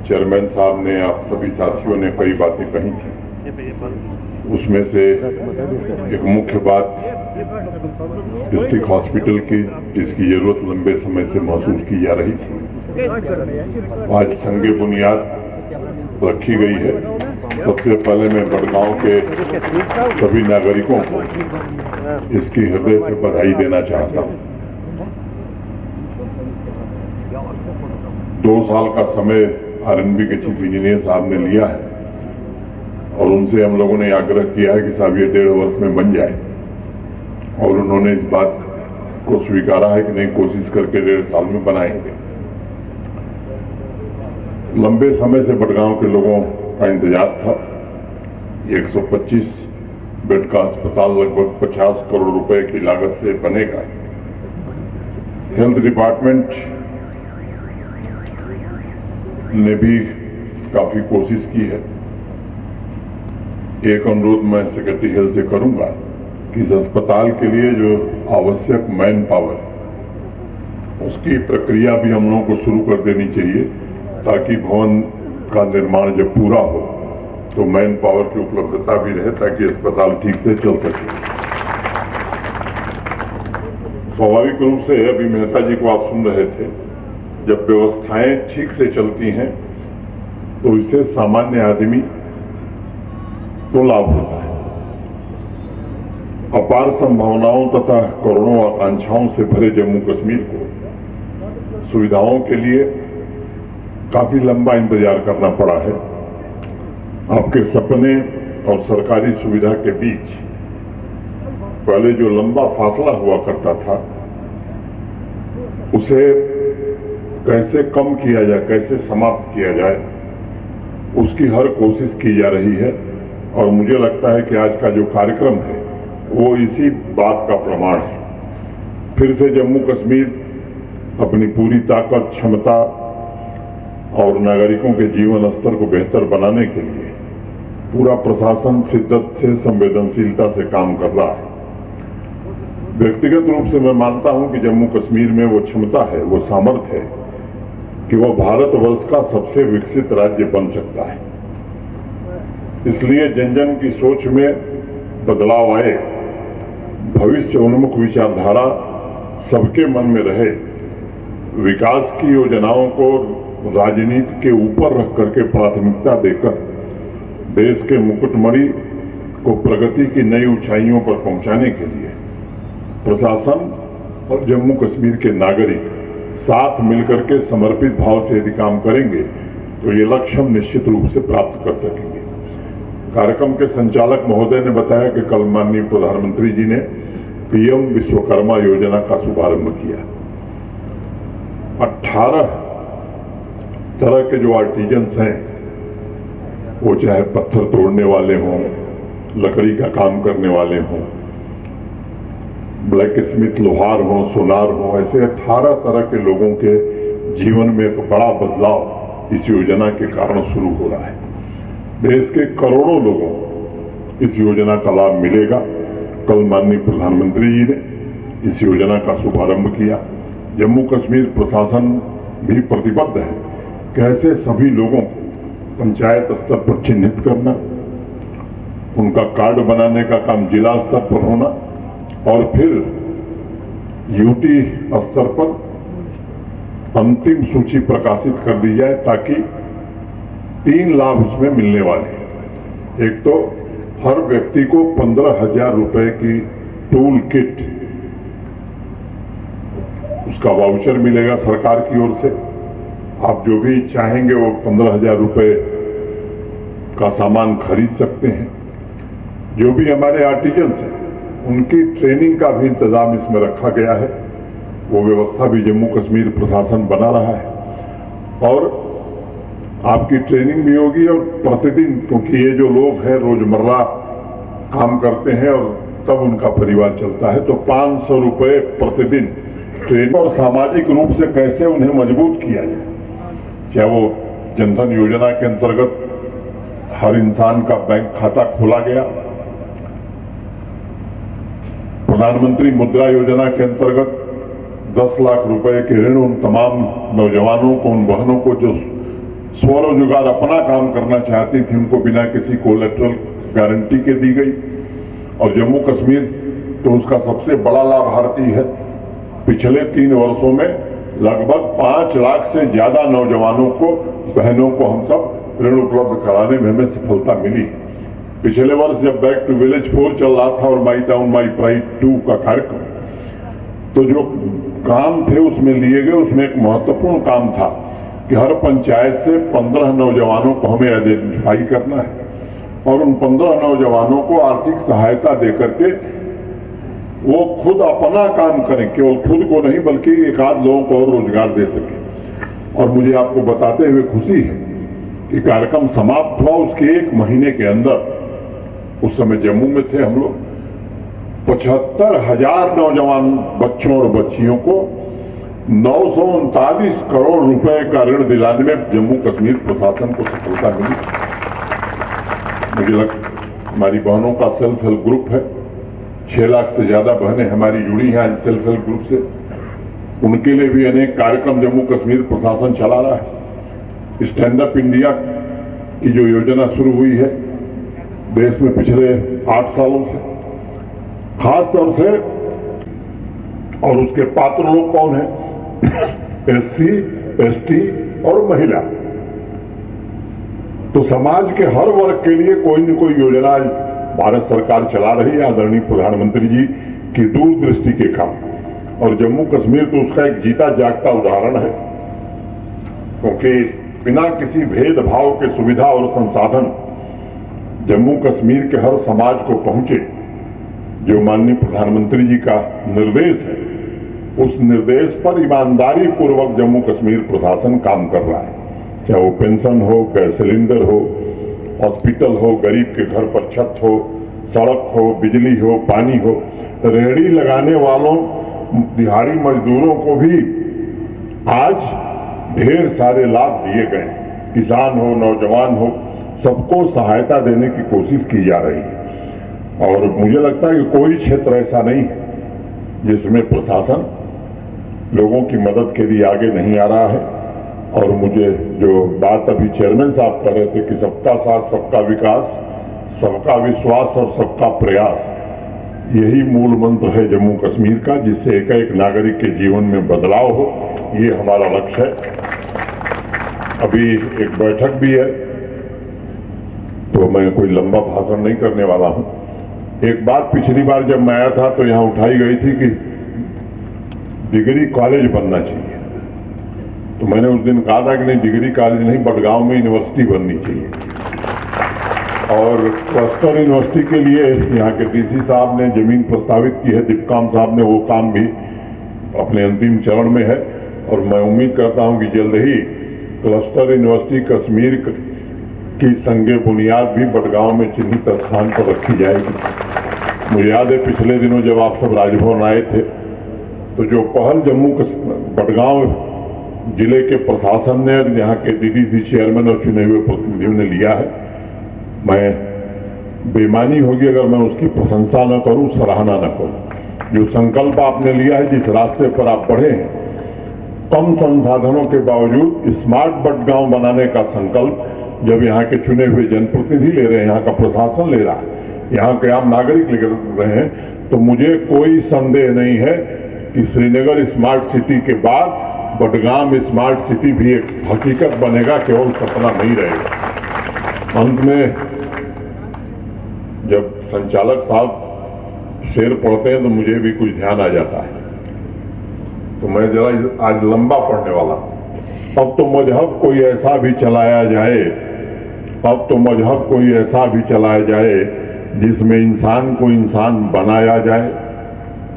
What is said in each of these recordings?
Chairman साहब ने, आप सभी साथियों ने कई बातें कही थी। उसमें से एक मुख्य बात डिस्ट्रिक्ट हॉस्पिटल की, जिसकी जरूरत लंबे समय से महसूस की जा रही थी, आज संगे बुनियाद रखी गई है। सबसे पहले मैं बड़गांव के सभी नागरिकों को इसकी हृदय से बधाई देना चाहता हूं। 2 साल का समय आरएनबी के चीफ इंजीनियर साहब ने लिया है और उनसे हम लोगों ने आग्रह किया है कि साहब ये 1.5 वर्ष में बन जाए, और उन्होंने इस बात को स्वीकारा है कि नहीं, कोशिश करके 1.5 साल में बनाएंगे। लंबे समय से बड़गांव के लोगों का इंतजार था। 125 बेड का अस्पताल लगभग 50 करोड़ रुपए की लागत से बनेगा। हेल्थ डिपार्टमेंट ने भी काफी कोशिश की है। एक अनुरोध मैं सेक्रेटरी हेल्थ से करूंगा कि इस अस्पताल के लिए जो आवश्यक मैन पावर, उसकी प्रक्रिया भी हम लोगों को शुरू कर देनी चाहिए, ताकि भवन का निर्माण जब पूरा हो तो मैन पावर की उपलब्धता भी रहे, ताकि अस्पताल ठीक से चल सके। स्वाभाविक रूप से अभी मेहता जी को आप सुन रहे थे, जब व्यवस्थाएं ठीक से चलती हैं तो इससे सामान्य आदमी को लाभ होता है। अपार संभावनाओं तथा करोड़ों आकांक्षाओं से भरे जम्मू कश्मीर को सुविधाओं के लिए काफी लंबा इंतजार करना पड़ा है। आपके सपने और सरकारी सुविधा के बीच पहले जो लंबा फासला हुआ करता था, उसे कैसे कम किया जाए, कैसे समाप्त किया जाए, उसकी हर कोशिश की जा रही है। और मुझे लगता है कि आज का जो कार्यक्रम है वो इसी बात का प्रमाण है। फिर से जम्मू कश्मीर अपनी पूरी ताकत, क्षमता और नागरिकों के जीवन स्तर को बेहतर बनाने के लिए पूरा प्रशासन शिद्दत से, संवेदनशीलता से काम कर रहा है। व्यक्तिगत रूप से मैं मानता हूं कि जम्मू कश्मीर में वो क्षमता है, वो सामर्थ्य है कि वह भारतवर्ष का सबसे विकसित राज्य बन सकता है। इसलिए जन जन की सोच में बदलाव आए, भविष्य उन्मुख विचारधारा सबके मन में रहे, विकास की योजनाओं को राजनीति के ऊपर रख करके प्राथमिकता देकर देश के मुकुटमणि को प्रगति की नई ऊंचाइयों पर पहुंचाने के लिए प्रशासन और जम्मू कश्मीर के नागरिक साथ मिलकर के समर्पित भाव से यदि काम करेंगे तो ये लक्ष्य हम निश्चित रूप से प्राप्त कर सकेंगे। कार्यक्रम के संचालक महोदय ने बताया कि कल माननीय प्रधानमंत्री जी ने पीएम विश्वकर्मा योजना का शुभारंभ किया। 18 तरह के जो आर्टिजन्स हैं, वो चाहे पत्थर तोड़ने वाले हों, लकड़ी का काम करने वाले हों, ब्लैक स्मिथ लोहार हों, सोनार हों, ऐसे 18 तरह के लोगों के जीवन में एक बड़ा बदलाव इस योजना के कारण शुरू हो रहा है। देश के करोड़ों लोगों को इस योजना का लाभ मिलेगा। कल माननीय प्रधानमंत्री जी ने इस योजना का शुभारंभ किया। जम्मू कश्मीर प्रशासन भी प्रतिबद्ध है कि ऐसे सभी लोगों को पंचायत स्तर पर चिन्हित करना, उनका कार्ड बनाने का काम जिला स्तर पर होना और फिर यूटी स्तर पर अंतिम सूची प्रकाशित कर दी जाए, ताकि 3 लाभ उसमें मिलने वाले हैं। एक तो हर व्यक्ति को 15,000 रुपए की टूल किट, उसका वाउचर मिलेगा सरकार की ओर से। आप जो भी चाहेंगे वो 15,000 रुपए का सामान खरीद सकते हैं। जो भी हमारे आर्टिजन्स हैं, उनकी ट्रेनिंग का भी इंतजाम इसमें रखा गया है। वो व्यवस्था भी जम्मू कश्मीर प्रशासन बना रहा है और आपकी ट्रेनिंग भी होगी। और प्रतिदिन, क्योंकि ये जो लोग हैं रोजमर्रा काम करते हैं और तब उनका परिवार चलता है, तो 500 रुपए प्रतिदिन ट्रेनिंग। और सामाजिक रूप से कैसे उन्हें मजबूत किया जाए, क्या वो जनधन योजना के अंतर्गत हर इंसान का बैंक खाता खोला गया, प्रधानमंत्री मुद्रा योजना के अंतर्गत 10 लाख रुपए के ऋण उन तमाम नौजवानों को, उन बहनों को जो स्वरोजगार अपना काम करना चाहती थी, उनको बिना किसी कोलेट्रल गारंटी के दी गई। और जम्मू कश्मीर तो उसका सबसे बड़ा लाभार्थी है। पिछले 3 वर्षों में लगभग 5 लाख से ज्यादा नौजवानों को, बहनों को हम सब ऋण उपलब्ध कराने में हमें सफलता मिली। पिछले वर्ष जब बैक टू विलेज 4 चल रहा था और माई टाउन माई प्राइड 2 का कार्यक्रम, तो जो काम थे उसमें लिए गए, उसमें एक महत्वपूर्ण काम था कि हर पंचायत से 15 नौजवानों को हमें आइडेंटिफाई करना है और उन 15 नौजवानों को आर्थिक सहायता देकर के वो खुद अपना काम करें, केवल खुद को नहीं बल्कि एक आध लोगों को और रोजगार दे सके। और मुझे आपको बताते हुए खुशी है कि कार्यक्रम समाप्त हुआ, उसके 1 महीने के अंदर, उस समय जम्मू में थे हम लोग, 75,000 नौजवान बच्चों और बच्चियों को 939 करोड़ रुपए का ऋण दिलाने में जम्मू कश्मीर प्रशासन को सफलता मिली। मुझे लगता हमारी बहनों का सेल्फ हेल्प ग्रुप है, 6 लाख से ज्यादा बहनें हमारी जुड़ी हैं आज सेल्फ हेल्प ग्रुप से। उनके लिए भी अनेक कार्यक्रम जम्मू कश्मीर प्रशासन चला रहा है। स्टैंड अप इंडिया की जो योजना शुरू हुई है देश में पिछले 8 सालों से, खास तौर से, और उसके पात्र लोग कौन है? SC, ST और महिला। तो समाज के हर वर्ग के लिए कोई न कोई योजना भारत सरकार चला रही है, आदरणीय प्रधानमंत्री जी की दूरदृष्टि के काम। और जम्मू कश्मीर तो उसका एक जीता जागता उदाहरण है, क्योंकि बिना किसी भेदभाव के सुविधा और संसाधन जम्मू कश्मीर के हर समाज को पहुंचे, जो माननीय प्रधानमंत्री जी का निर्देश है, उस निर्देश पर ईमानदारी पूर्वक जम्मू कश्मीर प्रशासन काम कर रहा है। चाहे वो पेंशन हो, गैस सिलेंडर हो, हॉस्पिटल हो, गरीब के घर पर छत हो, सड़क हो, बिजली हो, पानी हो, रेहड़ी लगाने वालों, दिहाड़ी मजदूरों को भी आज ढेर सारे लाभ दिए गए। किसान हो, नौजवान हो, सबको सहायता देने की कोशिश की जा रही है। और मुझे लगता है कि कोई क्षेत्र ऐसा नहीं है जिसमें प्रशासन लोगों की मदद के लिए आगे नहीं आ रहा है। और मुझे जो बात अभी चेयरमैन साहब कर रहे थे कि सबका साथ, सबका विकास, सबका विश्वास और सबका प्रयास, यही मूल मंत्र है जम्मू कश्मीर का, जिससे एक एक नागरिक के जीवन में बदलाव हो, ये हमारा लक्ष्य है। अभी एक बैठक भी है, तो मैं कोई लंबा भाषण नहीं करने वाला हूं। एक बात पिछली बार जब मैं आया था तो यहां उठाई गई थी कि डिग्री कॉलेज बनना चाहिए। तो मैंने उस दिन कहा था कि नहीं, डिग्री कॉलेज नहीं, बडगांव में यूनिवर्सिटी बननी चाहिए। और क्लस्टर यूनिवर्सिटी के लिए यहाँ के डीसी साहब ने जमीन प्रस्तावित की है, दीपकाम साहब ने, वो काम भी अपने अंतिम चरण में है। और मैं उम्मीद करता हूँ कि जल्द ही क्लस्टर यूनिवर्सिटी कश्मीर की संगे बुनियाद भी बडगांव में चिन्हित स्थान पर रखी जाएगी। मुझे याद है पिछले दिनों जब आप सब राजभवन आए थे, तो जो पहल बडगांव जिले के प्रशासन ने और यहाँ के डीडीसी चेयरमैन और चुने हुए प्रतिनिधियों ने लिया है, मैं बेईमानी होगी अगर मैं उसकी प्रशंसा न करूं, सराहना न करूं। जो संकल्प आपने लिया है, जिस रास्ते पर आप बढ़े हैं, कम संसाधनों के बावजूद स्मार्ट बडगांव बनाने का संकल्प जब यहाँ के चुने हुए जनप्रतिनिधि ले रहे हैं, यहाँ का प्रशासन ले रहा है, यहाँ के आम नागरिक ले रहे हैं, तो मुझे कोई संदेह नहीं है कि श्रीनगर स्मार्ट सिटी के बाद बडगाम स्मार्ट सिटी भी एक हकीकत बनेगा, केवल सपना नहीं रहेगा। अंत में जब संचालक साहब शेर पढ़ते हैं तो मुझे भी कुछ ध्यान आ जाता है, तो मैं जरा आज लंबा पढ़ने वाला हूं। अब तो मजहब कोई ऐसा भी चलाया जाए, अब तो मजहब कोई ऐसा भी चलाया जाए जिसमें इंसान को इंसान बनाया जाए,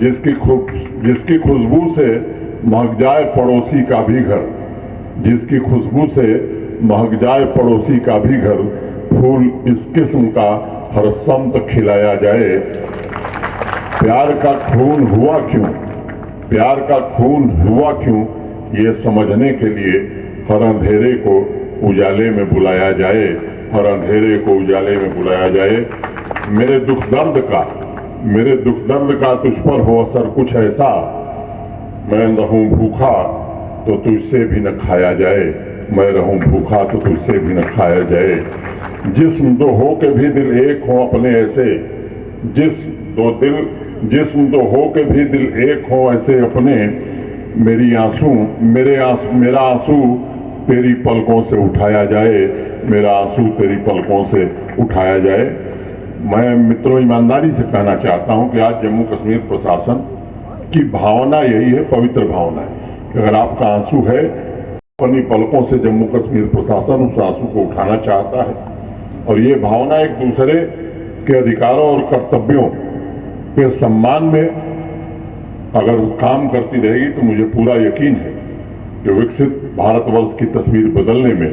जिसकी खुशबू से महक जाए पड़ोसी का भी घर, जिसकी खुशबू से महक जाए पड़ोसी का भी घर, फूल इस किस्म का हर समत खिलाया जाए। प्यार का खून हुआ क्यों, प्यार का खून हुआ क्यों, ये समझने के लिए हर अंधेरे को उजाले में बुलाया जाए, हर अंधेरे को उजाले में बुलाया जाए। मेरे दुख दर्द का तुझ पर हो असर कुछ ऐसा, मैं रहूं भूखा तो तुझसे भी न खाया जाए। मैं रहूं भूखा तो तुझसे भी न खाया जाए। जिस्म दो हो के भी दिल एक हो अपने ऐसे, जिस्म दो हो के भी दिल एक हो ऐसे अपने। मेरा आंसू तेरी पलकों से उठाया जाए, मेरा आंसू तेरी पलकों से उठाया जाए। मैं मित्रों ईमानदारी से कहना चाहता हूं कि आज जम्मू कश्मीर प्रशासन की भावना यही है, पवित्र भावना है कि अगर आपका आंसू है, अपनी पलकों से जम्मू कश्मीर प्रशासन उस आंसू को उठाना चाहता है। और ये भावना एक दूसरे के अधिकारों और कर्तव्यों के सम्मान में अगर काम करती रहेगी तो मुझे पूरा यकीन है कि विकसित भारतवर्ष की तस्वीर बदलने में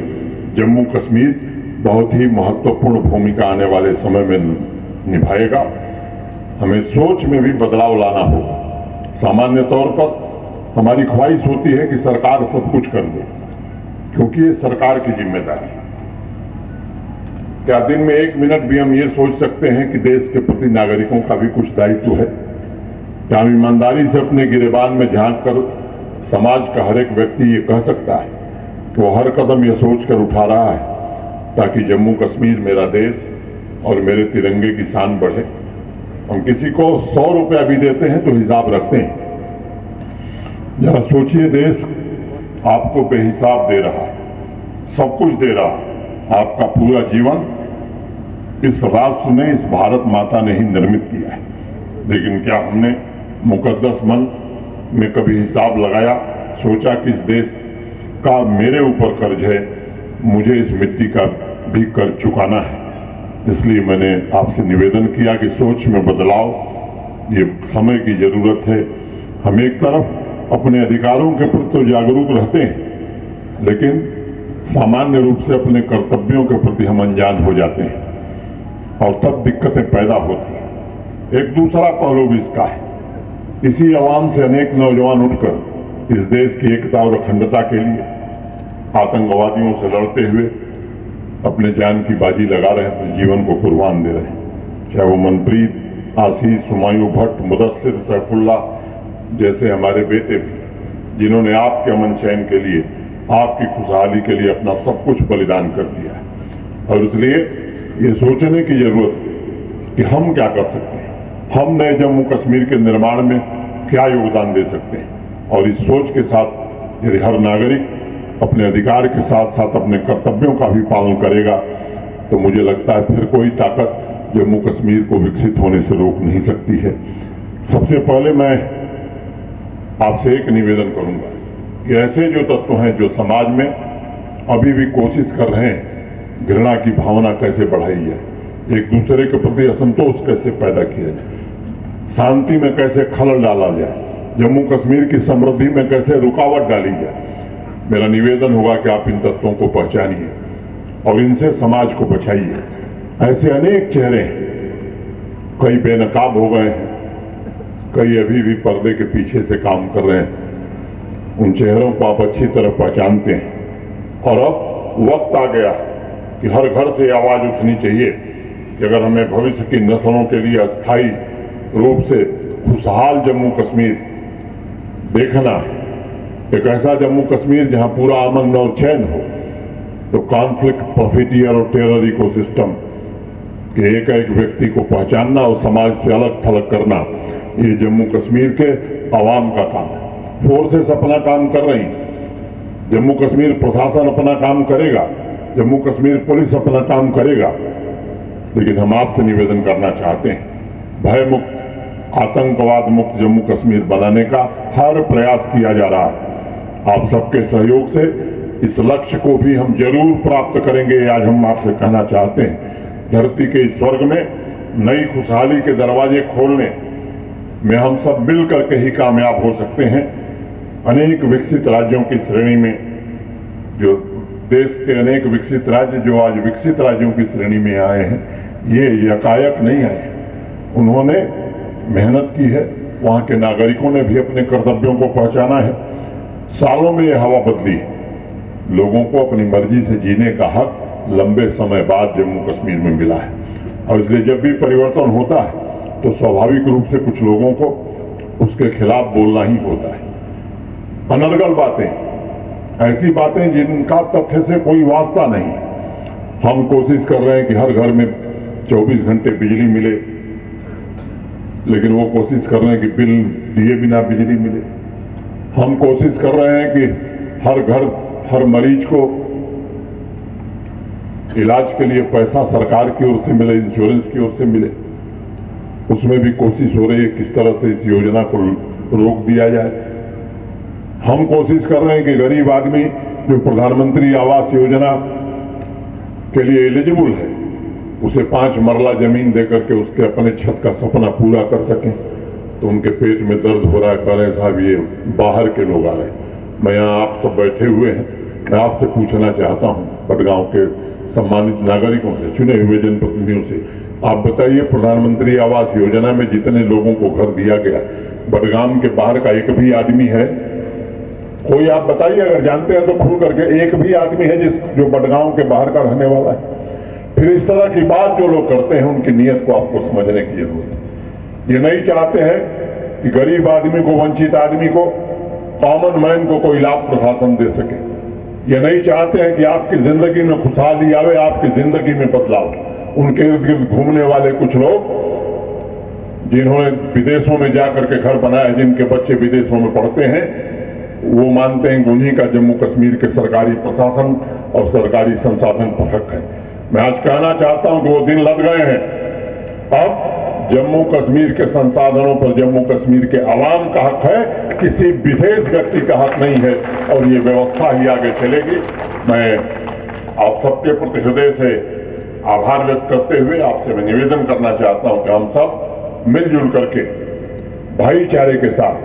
जम्मू कश्मीर बहुत ही महत्वपूर्ण भूमिका आने वाले समय में निभाएगा। हमें सोच में भी बदलाव लाना होगा। सामान्य तौर पर हमारी ख्वाहिश होती है कि सरकार सब कुछ कर दे, क्योंकि ये सरकार की जिम्मेदारी है। क्या दिन में 1 मिनट भी हम ये सोच सकते हैं कि देश के प्रति नागरिकों का भी कुछ दायित्व है? क्या हम ईमानदारी से अपने गिरेबान में झांक कर समाज का हर एक व्यक्ति ये कह सकता है कि वो हर कदम ये सोचकर उठा रहा है ताकि जम्मू कश्मीर मेरा देश और मेरे तिरंगे की शान बढ़े? हम किसी को 100 रुपया भी देते हैं तो हिसाब रखते हैं। जरा सोचिए, देश आपको बेहिसाब दे रहा है, सब कुछ दे रहा है, आपका पूरा जीवन इस राष्ट्र ने, इस भारत माता ने ही निर्मित किया है। लेकिन क्या हमने मुकद्दस मन में कभी हिसाब लगाया, सोचा कि इस देश का मेरे ऊपर कर्ज है, मुझे इस मिट्टी का भी कर्ज चुकाना है? इसलिए मैंने आपसे निवेदन किया कि सोच में बदलाव, ये समय की जरूरत है। हम एक तरफ अपने अधिकारों के प्रति तो जागरूक रहते हैं, लेकिन सामान्य रूप से अपने कर्तव्यों के प्रति हम अनजान हो जाते हैं और तब दिक्कतें पैदा होती हैं। एक दूसरा पहलू भी इसका है, इसी आवाम से अनेक नौजवान उठकर इस देश की एकता और अखंडता के लिए आतंकवादियों से लड़ते हुए अपने जान की बाजी लगा रहे हैं, अपने जीवन को कुर्बान दे रहे हैं। चाहे वो मनप्रीत, आशीष, हुमायूं भट्ट, मुदस्सिर, सैफुल्ला जैसे हमारे बेटे भी, जिन्होंने आपके अमन चैन के लिए, आपकी खुशहाली के लिए अपना सब कुछ बलिदान कर दिया है। और इसलिए ये सोचने की जरूरत है कि हम क्या कर सकते हैं, हम नए जम्मू कश्मीर के निर्माण में क्या योगदान दे सकते हैं। और इस सोच के साथ यदि हर नागरिक अपने अधिकार के साथ साथ अपने कर्तव्यों का भी पालन करेगा तो मुझे लगता है फिर कोई ताकत जम्मू कश्मीर को विकसित होने से रोक नहीं सकती है। सबसे पहले मैं आपसे एक निवेदन करूंगा कि ऐसे जो तत्व हैं जो समाज में अभी भी कोशिश कर रहे हैं घृणा की भावना कैसे बढ़ाई जाए, एक दूसरे के प्रति असंतोष कैसे पैदा किया जाए, शांति में कैसे खलल डाला जाए, जम्मू कश्मीर की समृद्धि में कैसे रुकावट डाली जाए, मेरा निवेदन होगा कि आप इन तत्वों को पहचानिए और इनसे समाज को बचाइए। ऐसे अनेक चेहरे हैं, कई बेनकाब हो गए हैं, कई अभी भी पर्दे के पीछे से काम कर रहे हैं। उन चेहरों को आप अच्छी तरह पहचानते हैं और अब वक्त आ गया कि हर घर से आवाज उठनी चाहिए कि अगर हमें भविष्य की नस्लों के लिए अस्थायी रूप से खुशहाल जम्मू कश्मीर देखना है, एक ऐसा जम्मू कश्मीर जहां पूरा अमन और चैन हो, तो कॉन्फ्लिक्ट, प्रॉफिटियर और टेरर इकोसिस्टम के एक एक व्यक्ति को पहचानना और समाज से अलग थलग करना, ये जम्मू कश्मीर के आवाम का काम है। फोर्सेस अपना काम कर रही, जम्मू कश्मीर प्रशासन अपना काम करेगा, जम्मू कश्मीर पुलिस अपना काम करेगा, लेकिन हम आपसे निवेदन करना चाहते हैं भय मुक्त, आतंकवाद मुक्त जम्मू कश्मीर बनाने का हर प्रयास किया जा रहा है। आप सबके सहयोग से इस लक्ष्य को भी हम जरूर प्राप्त करेंगे। आज हम आपसे कहना चाहते हैं, धरती के इस स्वर्ग में नई खुशहाली के दरवाजे खोलने में हम सब मिलकर के ही कामयाब हो सकते हैं। अनेक विकसित राज्यों की श्रेणी में, जो देश के अनेक विकसित राज्य जो आज विकसित राज्यों की श्रेणी में आए हैं, ये यकायक नहीं आए हैं, उन्होंने मेहनत की है, वहां के नागरिकों ने भी अपने कर्तव्यों को पहचाना है। सालों में यह हवा बदली है, लोगों को अपनी मर्जी से जीने का हक लंबे समय बाद जम्मू कश्मीर में मिला है। और इसलिए जब भी परिवर्तन होता है तो स्वाभाविक रूप से कुछ लोगों को उसके खिलाफ बोलना ही होता है। अनर्गल बातें ऐसी बातें जिनका तथ्य से कोई वास्ता नहीं। हम कोशिश कर रहे हैं कि हर घर में 24 घंटे बिजली मिले, लेकिन वो कोशिश कर रहे हैं कि बिल दिए बिना बिजली मिले। हम कोशिश कर रहे हैं कि हर घर हर मरीज को इलाज के लिए पैसा सरकार की ओर से मिले, इंश्योरेंस की ओर से मिले। उसमें भी कोशिश हो रही है किस तरह से इस योजना को रोक दिया जाए। हम कोशिश कर रहे हैं कि गरीब आदमी जो प्रधानमंत्री आवास योजना के लिए एलिजिबल है, उसे 5 मरला जमीन देकर के उसके अपने छत का सपना पूरा कर सकें। तो उनके पेट में दर्द हो रहा है, कह रहे हैं साहब ये बाहर के लोग आ रहे हैं। मैं यहाँ आप सब बैठे हुए हैं, मैं आपसे पूछना चाहता हूँ, बडगांव के सम्मानित नागरिकों से, चुने हुए जनप्रतिनिधियों से, आप बताइए प्रधानमंत्री आवास योजना में जितने लोगों को घर दिया गया, बडगाम के बाहर का एक भी आदमी है? कोई आप बताइए, अगर जानते हैं तो खुल करके। एक भी आदमी है जो बडगांव के बाहर का रहने वाला है? फिर इस तरह की बात जो लोग करते हैं, उनकी नीयत को आपको समझने की जरूरत है। ये नहीं चाहते हैं कि गरीब आदमी को, वंचित आदमी को, कॉमन मैन को कोई लाभ प्रशासन दे सके। ये नहीं चाहते हैं कि आपकी जिंदगी में खुशहाली आवे, आपकी जिंदगी में बदलाव। उनके इर्द गिर्द घूमने वाले कुछ लोग जिन्होंने विदेशों में जाकर के घर बनाए, जिनके बच्चे विदेशों में पढ़ते हैं, वो मानते हैं कि उन्हीं का जम्मू कश्मीर के सरकारी प्रशासन और सरकारी संसाधन पर हक है। मैं आज कहना चाहता हूं कि वो दिन लग गए हैं। अब जम्मू कश्मीर के संसाधनों पर जम्मू कश्मीर के आवाम का हक है, किसी विशेष व्यक्ति का हक नहीं है, और ये व्यवस्था ही आगे चलेगी। मैं आप सबके प्रति हृदय से आभार व्यक्त करते हुए आपसे मैं निवेदन करना चाहता हूं कि हम सब मिलजुल करके भाईचारे के साथ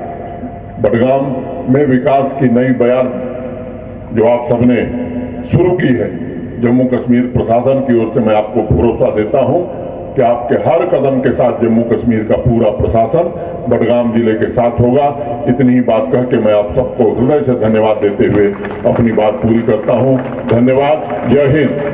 बडगाम में विकास की नई बयान जो आप सबने शुरू की है, जम्मू कश्मीर प्रशासन की ओर से मैं आपको भरोसा देता हूं कि आपके हर कदम के साथ जम्मू कश्मीर का पूरा प्रशासन बडगाम जिले के साथ होगा। इतनी ही बात कह के मैं आप सबको हृदय से धन्यवाद देते हुए अपनी बात पूरी करता हूं। धन्यवाद। जय हिंद।